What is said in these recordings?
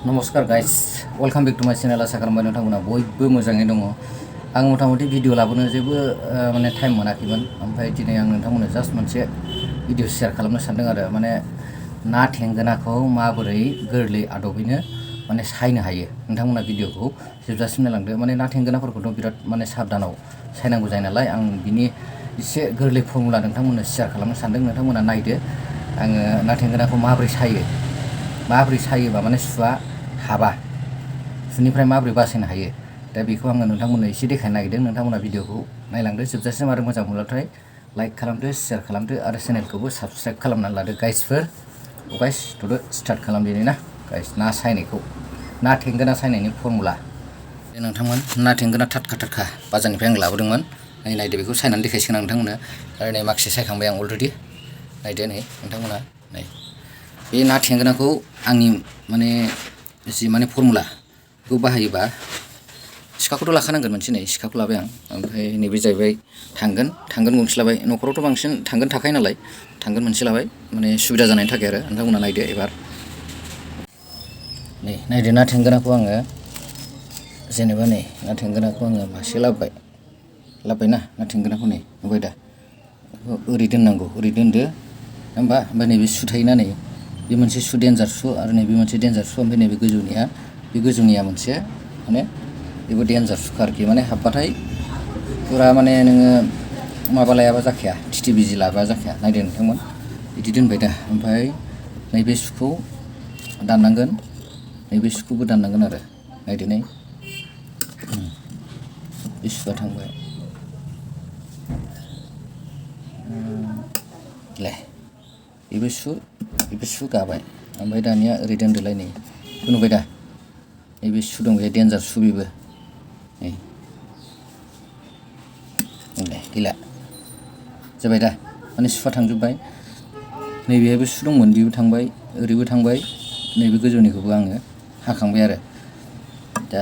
नमस्कार guys welcome back to माय channel आसा खालामबाय नोंथांमोना बयबो मोजाङै दङ आं मथा-मथि भिडिअ लाबोनो जेबो माने टाइम मोनाखैमोन ओमफ्राय दिनै आं नोंथांमोननो जास्ट मोनसे भिडिअ शेयार खालामनो सानदों आरो माने ना थेंगोनाखौ माबोरै गोरलै आदबैनो माने सायनो हायो नोंथांमोना भिडिअखौ जोबजासिम नायलांदो माने ना थेंगोनाफोरखौथ' बिराद माने साबधानाव सायनांगौ जायो नालाय आं बिनि एसे गोरलै फर्मुला नोंथांमोननो शेयार खालामनो सानदों नोंथांमोना नायदो आङो ना थेंगोनाखौ माबोरै सायोबा माने सुवा हाबा सुनिफ्राय माबोरै बासायनो हायो दा बेखौ आङो नोंथांमोननो एसे देखायनो नागिरदों नोंथांमोना भिडिअखौ नायलांदो जोबजासिम आरो मोजां मोनब्लाथाय लाइक खालामदो शेयार खालामदो आरो चेनेलखौबो साबस्क्राइब खालामनानै लादो गाइसफोर गाइस थ'दो स्टार्ट खालामदिनि ना गाइस ना सायनायखौ ना थेंगोना सायनायनि फर्मुला नोंथांमोन ना थेंगोना थाटखा बाजारनिफ्राय आं लाबोदोंमोन नायदो बेखौ सायनानै देखायसिगोन आं नोंथांमोननो आरो नै माखासे सायखांबाय आं अलरेडि नायदो नै नोंथांमोना नै बे ना थेंगोनाखौ आंनि माने जि माने फर्मुला बेखौ बाहायोबा सिखाखौथ' लाखानांगोन मोनसे नै सिखाखौ लाबाय आं ओमफ्राय नैबे जाहैबाय थांगोन गंसे लाबाय न'खरावथ' बांसिन थांगोन थाखायो नालाय थांगोन मोनसे लाबाय माने सुबिदा जानायनि थाखाय आरो नोंथांमोना नायदो एबार नै नायदो ना थेंगोनाखौ आङो जेनेबा नै ना थेंगोनाखौ आङो मासे लाबोबायना ना थेंगोनाखौ नै नुबाय दा ओरै दोननांगौ ओरै दोनदो होमबा ओमफ्राय नैबे सु थायोना नै बे मोनसे सु देन्जार सु आरो नैबे मोनसे देन्जार सु ओमफ्राय नैबे गोजौनिया मोनसे माने बेबो देन्जार सुखा आरोखि माने हाबबाथाय फुरा माने नोङो माबा लायाबा जाखाया टिटि बिजि लाबा जाखाया नायदो नोंथांमोन बिदि दोनबाय दा ओमफ्राय नैबे सुखौ दाननांगोन नैबे सुखौबो दाननांगोन आरो नायदो नै बे सुआ थांबाय बेबो सु गाबाय ओमफ्राय दानिया ओरै दोनदोलाय नै नुबाय दा नैबे सु दं बे देन्जार सु बेबो नै गैला जाबाय दा माने सुआ थांजोब्बाय नैबेहायबो सु दंमोन बेबो थांबाय ओरैबो थांबाय नैबे गोजौनिखौबो आङो हाखांबाय आरो दा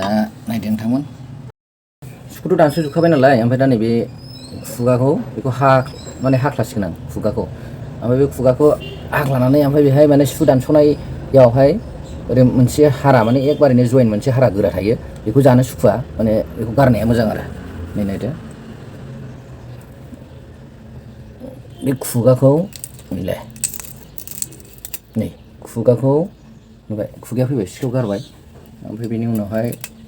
नायदो नोंथांमोन सुखौथ' दानस'जोबखाबाय नालाय ओमफ्राय दा नैबे खुगाखौ बेखौ माने हाख्लासिगोन आं खुगाखौ ओमफ्राय बे खुगाखौ हाख्लानानै ओमफ्राय बेहाय माने सु दानस'नायावहाय ओरै मोनसे हारा माने एकबारैनो जयेन मोनसे हारा गोरा थायो बेखौ जानो सुखुवा माने बेखौ गारनाया मोजां आरो नै नायदो बे खुगाखौ नै खुगाखौ नुबाय खुगाया फैबाय सिखायाव गारबाय ओमफ्राय बेनि उनावहाय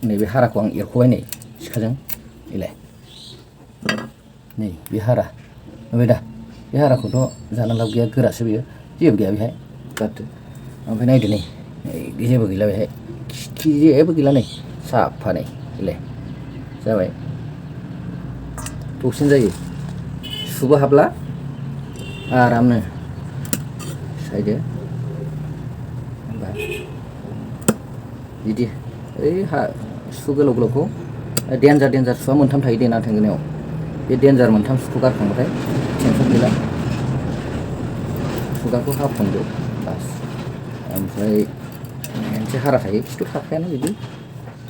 नैबे हाराखौ आं एरख'बाय नै सिखाजों नै बे हारा नुबाय दा बे हाराखौथ' जानो लाब गैया गोरासो बेयो जेबो गैया बेहाय गारदो ओमफ्राय नायदो नै जेबो गैला बेहाय खि जेबो गैला नै साफा नै जाबाय दसेनो जायो सुबो हाबला आरामनो सायदो होमबा बिदि ओइ सु गोलावखौ देन्जार सुआ मोनथाम थायो दे ना थेंगोनायाव बे देन्जार मोनथाम सुखौ गारखांबाथाय टेनसन गैला खुगाखौ हाखनदो बास ओमफ्राय मोनसे हारा थायो खिथु थाखायानो बिदि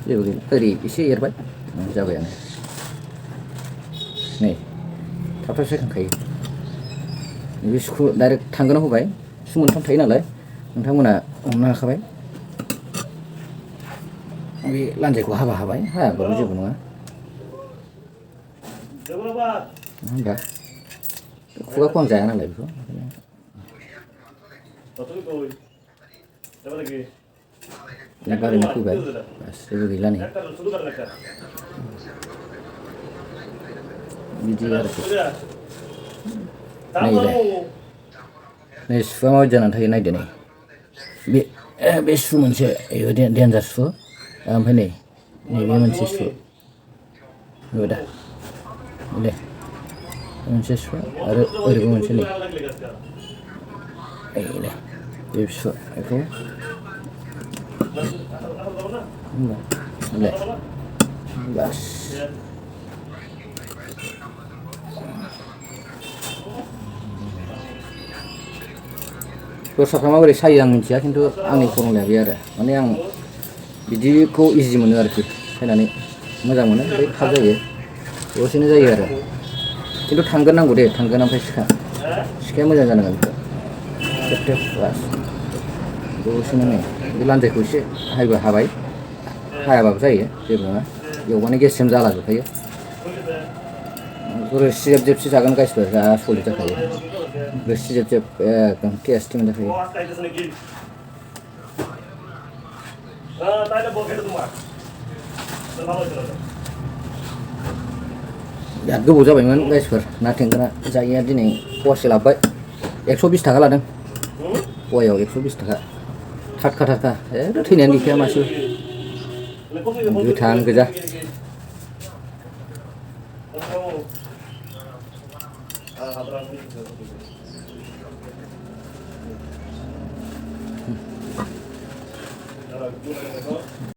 जेबो गैला ओरै एसे एरबाय जाबायानो नै थाब सायखांखायो बे सुखौ डाइरेक्ट थांगोनाव होबाय सु मोनथाम थायो नालाय नोंथांमोना हमनो हाखाबाय बे लान्जायखौ हाबाय हायाबाबो जेबो नङा होनबा खुगाखौ आं जाया नालाय बेखौ बारैनो फैबाय बास जेबो गैला नै बिदि आरोखि नै सुआ माबायदि जानानै थायो नायदो नै बे सु मोनसे देन्जार सु ओमफ्राय नैबे मोनसे सु नुबाय दा मोनसे सु आरो ओरैबो मोनसे नै बे सु बेखौ बास दस्राफ्रा माबोरै सायो आं मिन्थिया खिन्थु आंनि फर्मुलाया बे आरो माने आं बिदिखौ इजि मोनो आरोखि सायनानै मोजां मोनो ओमफ्राय थाब जायो दसेनो जायो आरो खिन्थु थांगोन नांगौ दे थांगोन ओमफ्राय सिखाया मोजां जानांगोन बेखौ बास दसेनो नै बे लान्जायखौ एसे हायोबा हाबाय हायाबाबो जायो जेबो नङा एवबानो गेस्रेम जालाजोबखायो रोसि जेब जेबसो जागोन गाइसफोर जा सलिड जाखायो रोसि जेब जेब एकदम टेस्टि मोनजाखायो बिराद गोबाव जाबायमोन गाइसफोर ना थेंगोना जायैया दिनै फवासे लाबोबाय 120 थाखा लादों पवायाव 120 थाखा थाटखा थैनायानो गैखाया मासेबो गोथां गोजा